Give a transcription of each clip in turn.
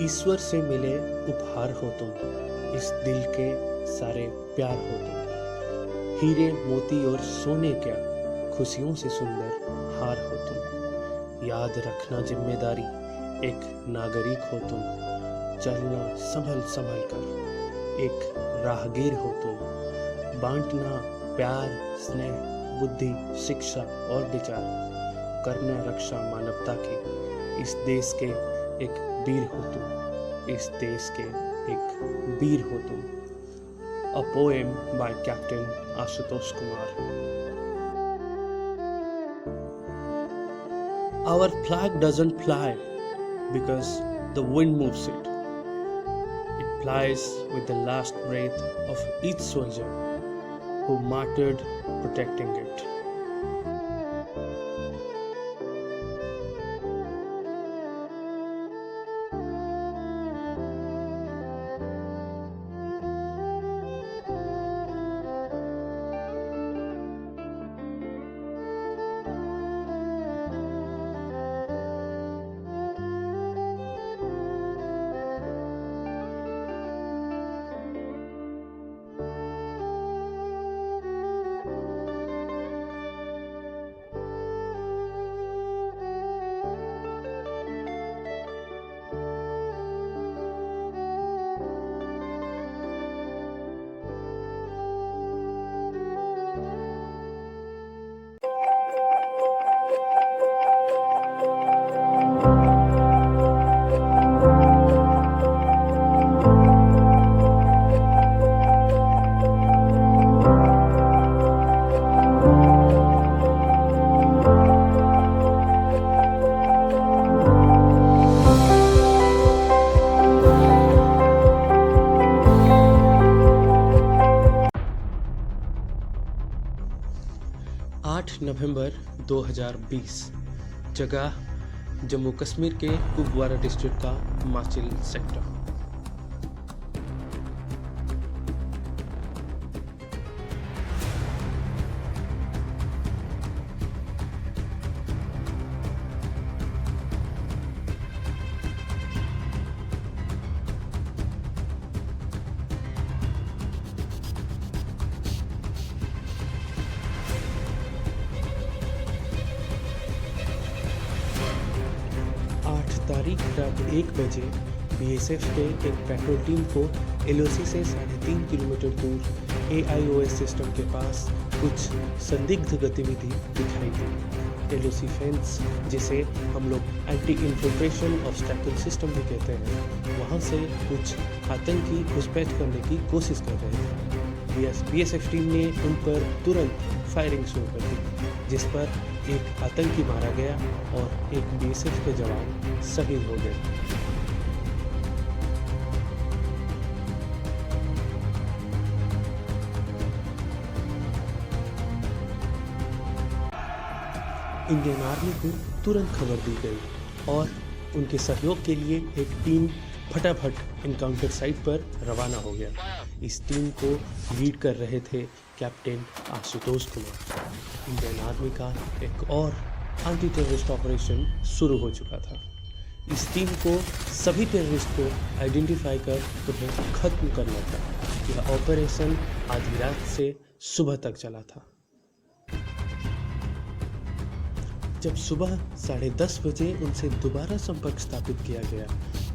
ईश्वर से मिले उपहार हो तुम, इस दिल के सारे प्यार हो तुम। हीरे मोती और सोने क्या, खुशियों से सुंदर हार हो तुम। याद रखना जिम्मेदारी, एक नागरिक हो तुम। चलना संभल संभल कर, एक राहगीर हो तुम। बांटना प्यार, स्नेह, बुद्धि, शिक्षा और विचार। करना रक्षा मानवता की, इस देश के एक वीर हो तुम। इस देश के एक वीर हो तुम। A poem by Captain Ashutosh Kumar. Our flag doesn't fly because the wind moves it. It flies with the last breath of each soldier who martyred protecting it. नवंबर 2020। जगह जम्मू कश्मीर के कुपवारा डिस्ट्रिक्ट का माचिल सेक्टर। 8 तारीख रात 1 बजे बीएसएफ के एक petrol team को LOC से 3.5 किलोमीटर दूर एआईओएस सिस्टम के पास कुछ संदिग्ध गतिविधि दिखाई दी। एलओसी फेंस, जिसे हम लोग एंटी इन्फिल्ट्रेशन ऑब्स्टैकल सिस्टम भी कहते हैं, वहाँ से कुछ आतंकी घुसपैठ करने की कोशिश कर रहे थे। बीएसएफ टीम ने उन पर तुरंत फायरिंग शुरू कर दी, जिस पर एक आतंकी मारा गया और एक बीएसएफ के जवान शहीद हो गए। इंडियन आर्मी को तुरंत खबर दी गई और उनके सहयोग के लिए एक टीम फटाफट एनकाउंटर साइट पर रवाना हो गया। इस टीम को लीड कर रहे थे captain Ashutosh Kumar. Indian army का एक और एंटी टेररिस्ट ऑपरेशन शुरू हो चुका था। इस टीम को सभी टेररिस्ट को आइडेंटिफाई कर उन्हें खत्म करना था। यह ऑपरेशन आधी रात से सुबह तक चला था। जब सुबह 10:30 बजे उनसे दोबारा संपर्क स्थापित किया गया,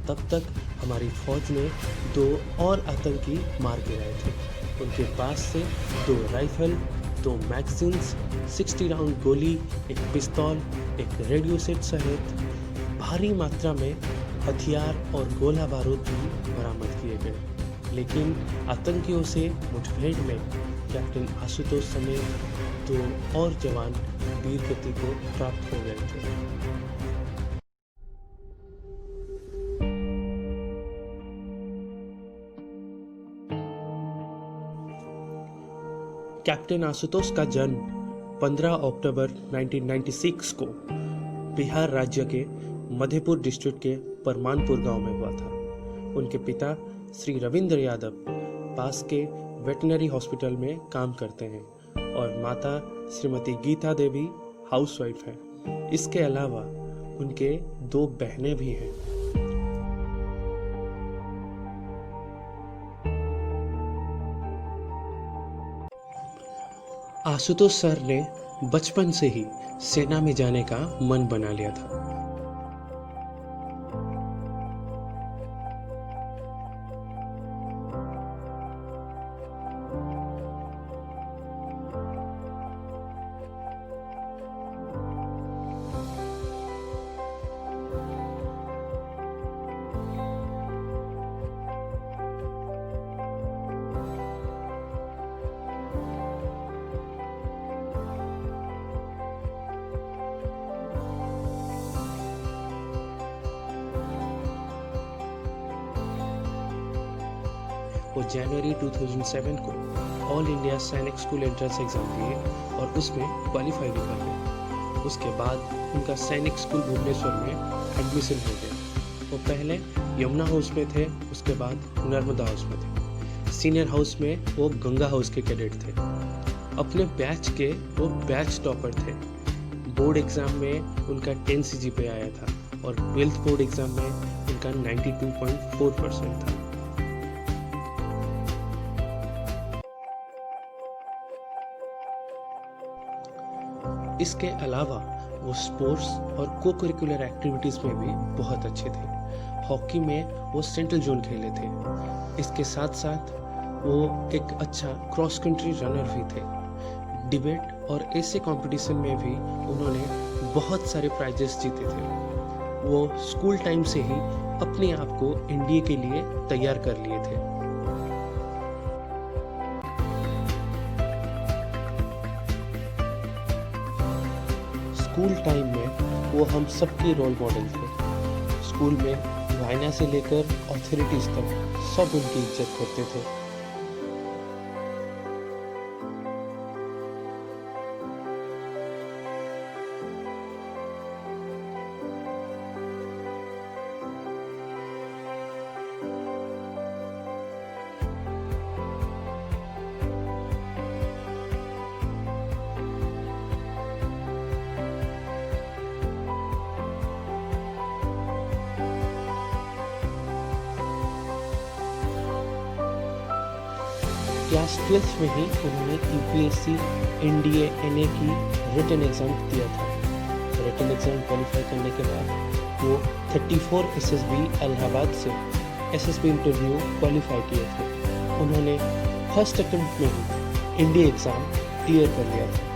तब तक हमारी फौज ने 2 और आतंकी मार गिराए थे। उनके पास से 2 राइफल, 2 मैगजीन्स, 60 राउंड गोली, एक पिस्तौल, एक रेडियो सेट सहित भारी मात्रा में हथियार और गोला बारूद भी बरामद किए गए। लेकिन आतंकियों से मुठभेड़ में कैप्टन आशुतोष समेत 2 और जवान वीर गति को प्राप्त हो गए थे। कैप्टन आशुतोष का जन्म 15 अक्टूबर 1996 को बिहार राज्य के मधेपुर डिस्ट्रिक्ट के परमानपुर गांव में हुआ था। उनके पिता श्री रविंद्र यादव पास के वेटनरी हॉस्पिटल में काम करते हैं और माता श्रीमती गीता देवी हाउसवाइफ है। इसके अलावा उनके 2 बहनें भी हैं। आशुतोष सर ने बचपन से ही सेना में जाने का मन बना लिया था। वो जनवरी 2007 को ऑल इंडिया सैनिक स्कूल एंट्रेंस एग्ज़ाम दिए और उसमें क्वालिफाई भी कर गए। उसके बाद उनका सैनिक स्कूल भुवनेश्वर में एडमिशन हो गया। वो पहले यमुना हाउस में थे, उसके बाद नर्मदा हाउस में थे। सीनियर हाउस में वो गंगा हाउस के कैडेट थे। अपने बैच के वो बैच टॉपर थे। बोर्ड एग्ज़ाम में उनका 10 CGPA आया था और 12th बोर्ड एग्ज़ाम में उनका 92.4% था। इसके अलावा वो स्पोर्ट्स और को करिकुलर एक्टिविटीज़ में भी बहुत अच्छे थे। हॉकी में वो सेंट्रल जोन खेले थे। इसके साथ साथ वो एक अच्छा क्रॉस कंट्री रनर भी थे। डिबेट और ऐसे कंपटीशन में भी उन्होंने बहुत सारे प्राइजेस जीते थे। वो स्कूल टाइम से ही अपने आप को इंडिया के लिए तैयार कर लिए थे। स्कूल टाइम में वो हम सबके रोल मॉडल थे। स्कूल में वाइना से लेकर अथॉरिटीज तक सब उनकी इज्जत करते थे। क्लास 12th में ही उन्होंने UPSC NDA NA की रिटन एग्ज़ाम दिया था। रिटन एग्ज़ाम क्वालिफाई करने के बाद वो 34 SSB इलाहाबाद से SSB इंटरव्यू क्वालिफाई किए थे। उन्होंने फर्स्ट अटेम्प्ट में ही NDA एग्ज़ाम क्लियर कर लिया था।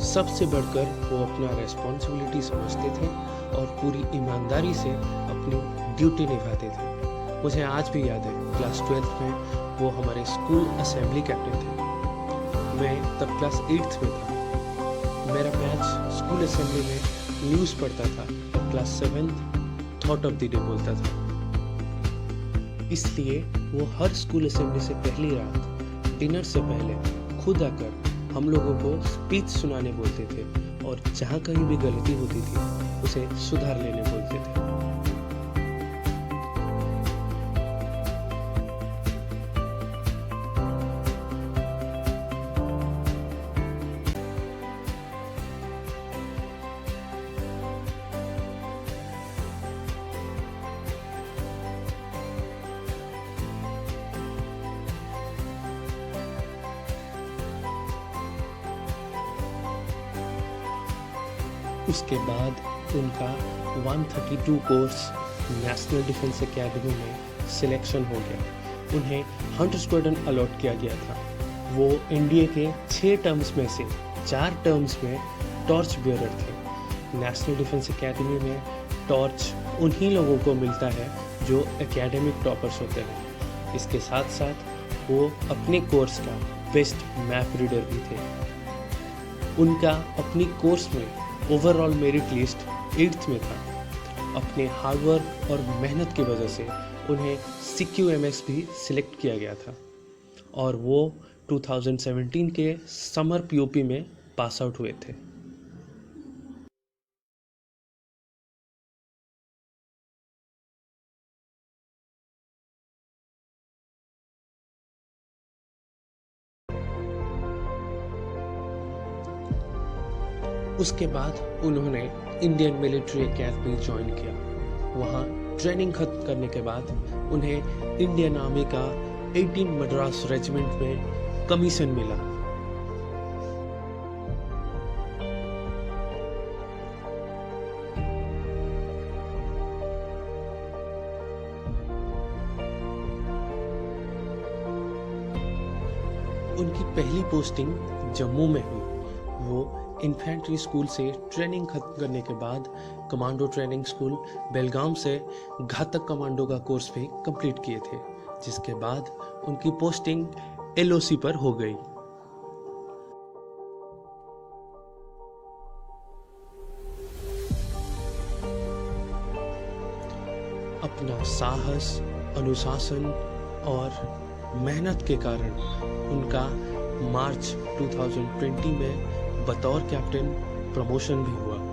सबसे बढ़कर वो अपना रेस्पॉन्सिबिलिटी समझते थे और पूरी ईमानदारी से अपनी ड्यूटी निभाते थे। मुझे आज भी याद है, क्लास 12th में वो हमारे स्कूल असेंबली कैप्टन थे। मैं तब क्लास 8th में था। मेरा बैच स्कूल असेंबली में न्यूज़ पढ़ता था और class 7th thought of the day बोलता था। इसलिए वो हर स्कूल असेंबली से पहली रात डिनर से पहले खुद आकर हम लोगों को स्पीच सुनाने बोलते थे और जहाँ कहीं भी गलती होती थी उसे सुधार लेने बोलते थे। उसके बाद उनका 132 कोर्स नेशनल डिफेंस एकेडमी में सिलेक्शन हो गया। उन्हें हंट स्क्वाड्रन अलॉट किया गया था। वो इंडिया के 6 टर्म्स में से 4 टर्म्स में टॉर्च बियरर थे। नेशनल डिफेंस एकेडमी में टॉर्च उन्हीं लोगों को मिलता है जो एकेडमिक टॉपर्स होते हैं। इसके साथ साथ वो अपने कोर्स का बेस्ट मैप रीडर भी थे। उनका अपनी कोर्स में ओवरऑल मेरिट लिस्ट 8th में था। अपने हार्डवर्क और मेहनत की वजह से उन्हें CQMS भी सिलेक्ट किया गया था और वो 2017 के समर POP में पास आउट हुए थे। उसके बाद उन्होंने इंडियन मिलिट्री एकेडमी ज्वाइन किया। वहाँ ट्रेनिंग खत्म करने के बाद उन्हें इंडियन आर्मी का 18 मद्रास रेजिमेंट में कमीशन मिला। उनकी पहली पोस्टिंग जम्मू में हुई। वो इन्फेंट्री स्कूल से ट्रेनिंग खत्म करने के बाद कमांडो ट्रेनिंग स्कूल बेलगाम से घातक कमांडो का कोर्स भी कंप्लीट किए थे, जिसके बाद उनकी पोस्टिंग LOC पर हो गई। अपना साहस, अनुशासन और मेहनत के कारण उनका मार्च 2020 में बतौर कैप्टन प्रमोशन भी हुआ।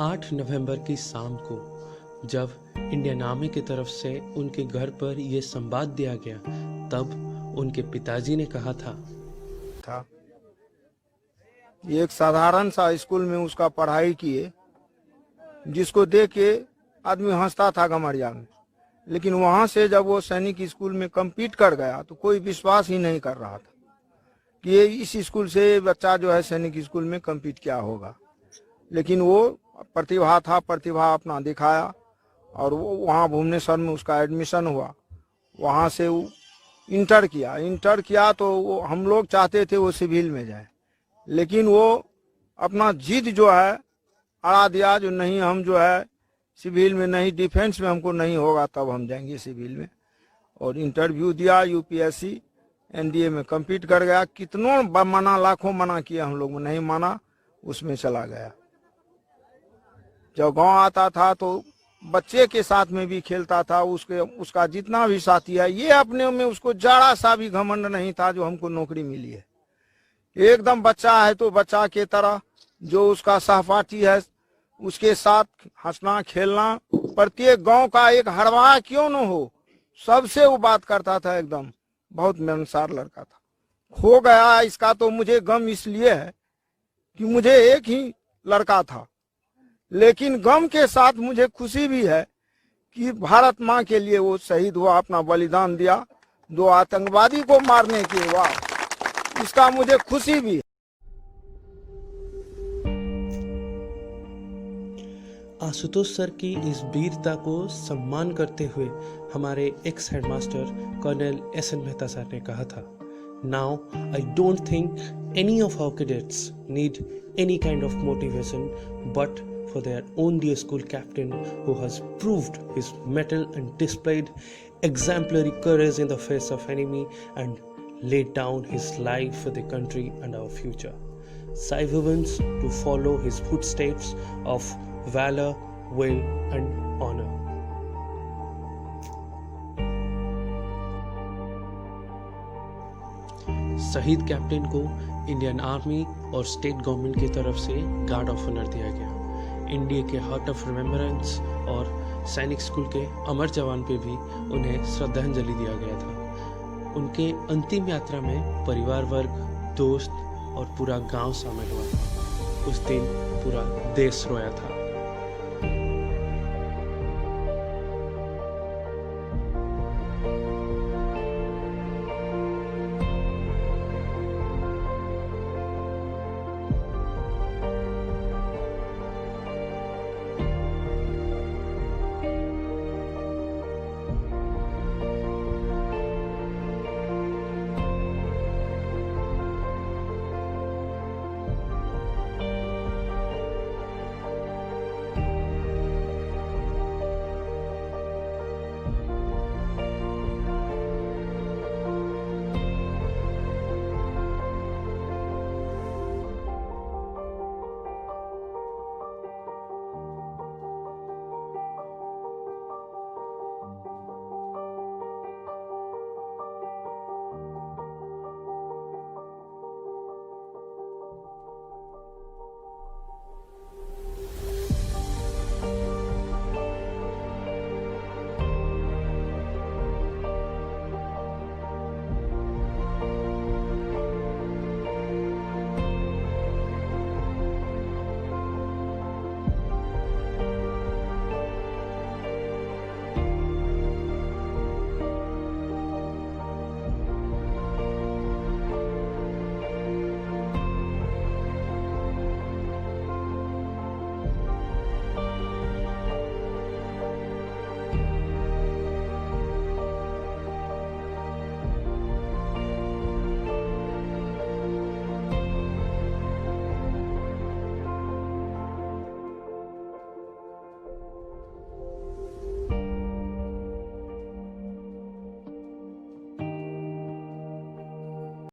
आठ नवंबर की शाम को जब इंडियन आर्मी की तरफ से उनके घर पर यह संवाद दिया गया, तब उनके पिताजी ने कहा था एक साधारण सा स्कूल में उसका पढ़ाई किए, जिसको देख के आदमी हंसता था गमरिया में, लेकिन वहां से जब वो सैनिक स्कूल में कम्पीट कर गया तो कोई विश्वास ही नहीं कर रहा था कि ये इस स्कूल से बच्चा जो है सैनिक स्कूल में कम्पीट क्या होगा। लेकिन वो प्रतिभा था, प्रतिभा अपना दिखाया और वो वहाँ भुवनेश्वर में उसका एडमिशन हुआ। वहाँ से वो इंटर किया तो वो हम लोग चाहते थे वो सिविल में जाए, लेकिन वो अपना जिद जो है अड़ा दिया, जो नहीं हम जो है सिविल में नहीं, डिफेंस में हमको नहीं होगा तब हम जाएंगे सिविल में। और इंटरव्यू दिया, UPSC NDA में कम्पीट कर गया। कितनों मना, लाखों मना किया, हम लोग नहीं माना, उसमें चला गया। जब गांव आता था तो बच्चे के साथ में भी खेलता था, उसका जितना भी साथी है, ये अपने में उसको जरा सा भी घमंड नहीं था जो हमको नौकरी मिली है। एकदम बच्चा है तो बच्चा के तरह, जो उसका सहपाठी है उसके साथ हंसना खेलना, प्रत्येक गांव का एक हरवाह क्यों न हो, सबसे वो बात करता था। एकदम बहुत मिलनसार लड़का था। हो गया इसका तो मुझे गम इसलिए है कि मुझे एक ही लड़का था, लेकिन गम के साथ मुझे खुशी भी है कि भारत माँ के लिए वो शहीद हुआ, अपना बलिदान दिया 2 आतंकवादी को मारने के बाद। इसका मुझे खुशी भी है। आशुतोष सर की इस वीरता को सम्मान करते हुए हमारे ex headmaster colonel SN Mehta sir ने कहा था, Now I don't think any of our cadets need any kind of motivation but for their own dear school captain who has proved his mettle and displayed exemplary courage in the face of enemy and laid down his life for the country and our future. Sai wants to follow his footsteps of valor, will and honor. शहीद captain को Indian army और state government की तरफ से guard of honour दिया गया। India के heart of remembrance और सैनिक स्कूल के अमर जवान पे भी उन्हें श्रद्धांजलि दिया गया था। उनके अंतिम यात्रा में परिवार वर्ग, दोस्त और पूरा गांव शामिल हुआ था। उस दिन पूरा देश रोया था।